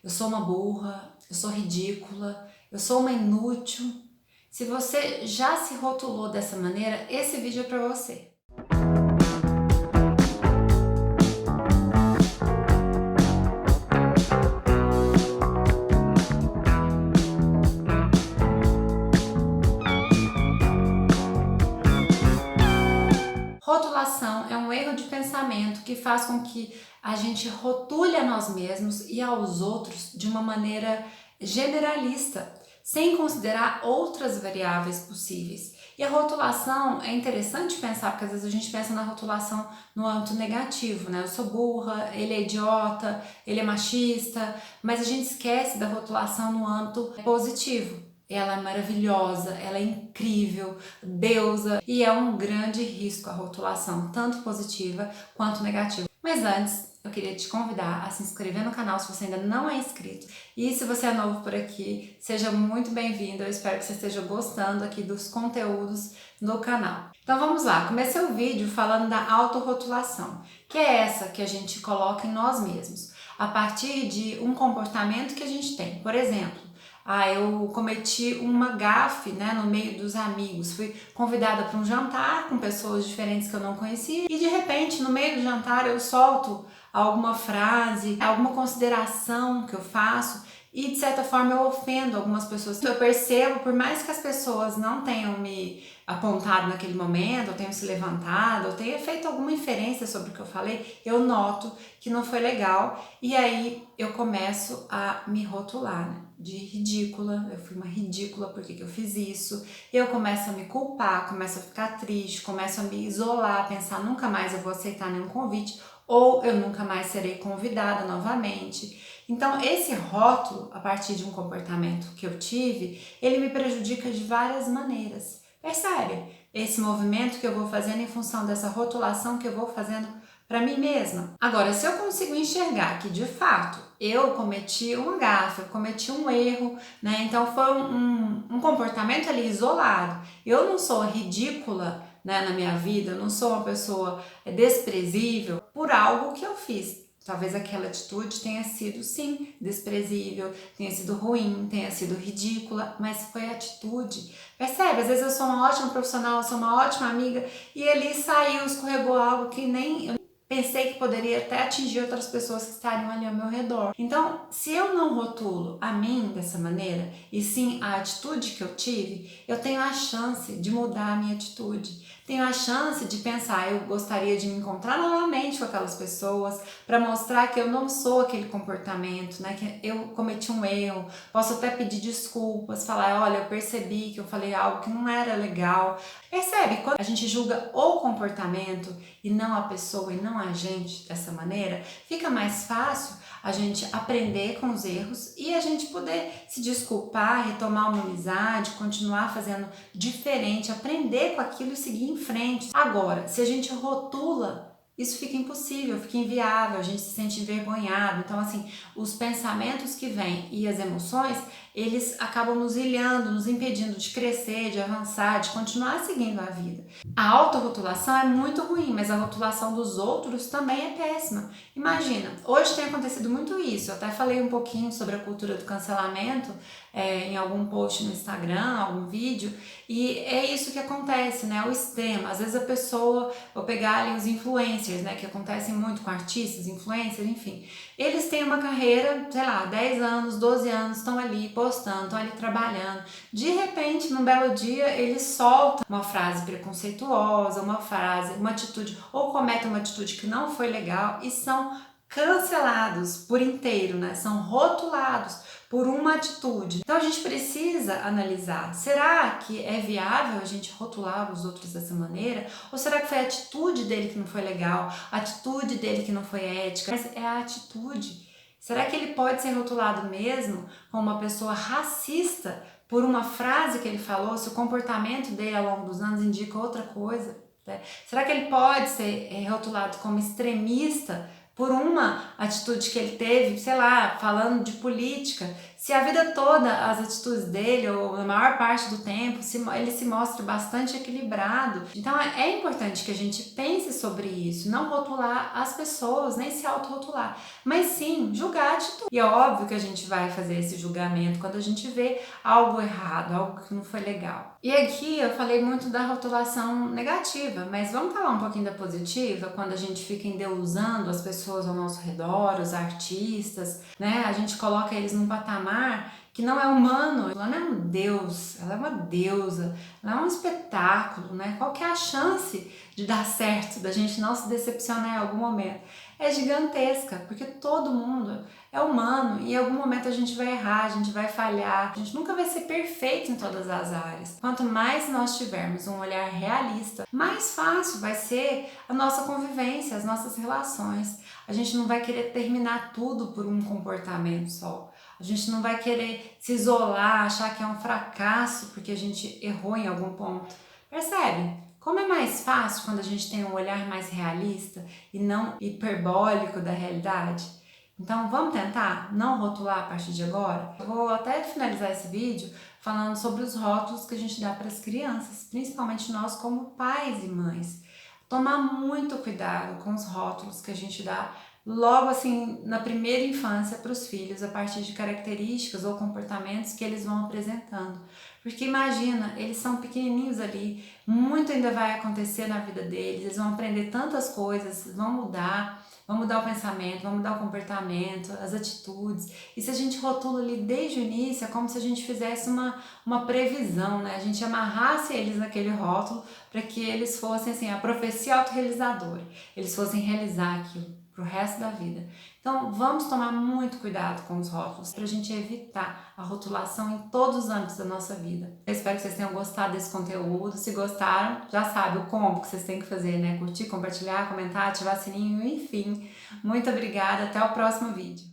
eu sou uma burra, eu sou ridícula, eu sou uma inútil. Se você já se rotulou dessa maneira, esse vídeo é para você. Rotulação é um erro de pensamento que faz com que a gente rotule a nós mesmos e aos outros de uma maneira generalista, sem considerar outras variáveis possíveis. E a rotulação é interessante pensar, porque às vezes a gente pensa na rotulação no âmbito negativo, né? Eu sou burra, ele é idiota, ele é machista, mas a gente esquece da rotulação no âmbito positivo. Ela é maravilhosa, ela é incrível, deusa, e é um grande risco a rotulação, tanto positiva quanto negativa. Mas antes, eu queria te convidar a se inscrever no canal se você ainda não é inscrito. E se você é novo por aqui, seja muito bem-vindo. Eu espero que você esteja gostando aqui dos conteúdos do canal. Então vamos lá, comecei o vídeo falando da autorrotulação, que é essa que a gente coloca em nós mesmos, a partir de um comportamento que a gente tem. Por exemplo, eu cometi uma gafe, né, no meio dos amigos. Fui convidada para um jantar com pessoas diferentes que eu não conhecia e de repente, no meio do jantar, eu solto alguma frase, alguma consideração que eu faço e de certa forma eu ofendo algumas pessoas. Eu percebo, por mais que as pessoas não tenham me apontado naquele momento, ou tenham se levantado, ou tenha feito alguma inferência sobre o que eu falei, eu noto que não foi legal e aí eu começo a me rotular, né? De ridícula, eu fui uma ridícula, por que eu fiz isso? Eu começo a me culpar, começo a ficar triste, começo a me isolar, pensar nunca mais eu vou aceitar nenhum convite ou eu nunca mais serei convidada novamente. Então esse rótulo, a partir de um comportamento que eu tive, ele me prejudica de várias maneiras. Percebe? Esse movimento que eu vou fazendo em função dessa rotulação que eu vou fazendo para mim mesma. Agora, se eu consigo enxergar que de fato eu cometi uma gafe, eu cometi um erro, né? Então foi um comportamento ali isolado. Eu não sou ridícula, né, na minha vida, eu não sou uma pessoa desprezível por algo que eu fiz. Talvez aquela atitude tenha sido, sim, desprezível, tenha sido ruim, tenha sido ridícula, mas foi atitude. Percebe? Às vezes eu sou uma ótima profissional, eu sou uma ótima amiga e ali saiu, escorregou algo que nem eu pensei que poderia até atingir outras pessoas que estariam ali ao meu redor. Então, se eu não rotulo a mim dessa maneira, e sim a atitude que eu tive, eu tenho a chance de mudar a minha atitude. Tenho a chance de pensar, eu gostaria de me encontrar novamente com aquelas pessoas para mostrar que eu não sou aquele comportamento, né? Que eu cometi um erro. Posso até pedir desculpas, falar, olha, eu percebi que eu falei algo que não era legal. Percebe? Quando a gente julga o comportamento e não a pessoa e não a gente dessa maneira, fica mais fácil a gente aprender com os erros e a gente poder se desculpar, retomar uma amizade, continuar fazendo diferente, aprender com aquilo e seguir em frente. Agora, se a gente rotula, isso fica impossível, fica inviável, a gente se sente envergonhado. Então, assim, os pensamentos que vêm e as emoções, eles acabam nos ilhando, nos impedindo de crescer, de avançar, de continuar seguindo a vida. A autorrotulação é muito ruim, mas a rotulação dos outros também é péssima. Imagina, hoje tem acontecido muito isso, eu até falei um pouquinho sobre a cultura do cancelamento em algum post no Instagram, algum vídeo, e é isso que acontece, né? O extremo. Às vezes a pessoa, vou pegar ali os influencers, né? Que acontecem muito com artistas, influencers, enfim. Eles têm uma carreira, sei lá, 10 anos, 12 anos, estão ali postando, estão ali trabalhando. De repente, num belo dia, eles soltam uma frase preconceituosa, uma frase, uma atitude, ou cometem uma atitude que não foi legal e são cancelados por inteiro, né? São rotulados por uma atitude. Então a gente precisa analisar, será que é viável a gente rotular os outros dessa maneira? Ou será que foi a atitude dele que não foi legal, a atitude dele que não foi ética? Mas é a atitude. Será que ele pode ser rotulado mesmo como uma pessoa racista por uma frase que ele falou, se o comportamento dele ao longo dos anos indica outra coisa? Né? Será que ele pode ser rotulado como extremista por uma atitude que ele teve, sei lá, falando de política. Se a vida toda as atitudes dele, ou na maior parte do tempo, ele se mostra bastante equilibrado. Então é importante que a gente pense sobre isso, não rotular as pessoas, nem se autorrotular, mas sim julgar a atitude. E é óbvio que a gente vai fazer esse julgamento quando a gente vê algo errado, algo que não foi legal. E aqui eu falei muito da rotulação negativa, mas vamos falar um pouquinho da positiva, quando a gente fica endeusando as pessoas ao nosso redor, os artistas, né? A gente coloca eles num patamar que não é humano, ela não é um deus, ela é uma deusa, ela é um espetáculo, né? Qual que é a chance de dar certo, da gente não se decepcionar em algum momento? É gigantesca, porque todo mundo é humano e em algum momento a gente vai errar, a gente vai falhar, a gente nunca vai ser perfeito em todas as áreas. Quanto mais nós tivermos um olhar realista, mais fácil vai ser a nossa convivência, as nossas relações. A gente não vai querer terminar tudo por um comportamento só. A gente não vai querer se isolar, achar que é um fracasso porque a gente errou em algum ponto. Percebe? Como é mais fácil quando a gente tem um olhar mais realista e não hiperbólico da realidade? Então vamos tentar não rotular a partir de agora? Eu vou até finalizar esse vídeo falando sobre os rótulos que a gente dá para as crianças, principalmente nós como pais e mães. Tomar muito cuidado com os rótulos que a gente dá logo assim na primeira infância para os filhos, a partir de características ou comportamentos que eles vão apresentando. Porque imagina, eles são pequenininhos ali, muito ainda vai acontecer na vida deles, eles vão aprender tantas coisas, vão mudar o pensamento, vão mudar o comportamento, as atitudes. E se a gente rotula ali desde o início, é como se a gente fizesse uma previsão, né? A gente amarrasse eles naquele rótulo para que eles fossem assim, a profecia autorrealizadora, eles fossem realizar aquilo pro resto da vida. Então vamos tomar muito cuidado com os rótulos para a gente evitar a rotulação em todos os âmbitos da nossa vida. Eu espero que vocês tenham gostado desse conteúdo. Se gostaram, já sabe o combo que vocês têm que fazer, né? Curtir, compartilhar, comentar, ativar sininho, enfim. Muito obrigada, até o próximo vídeo.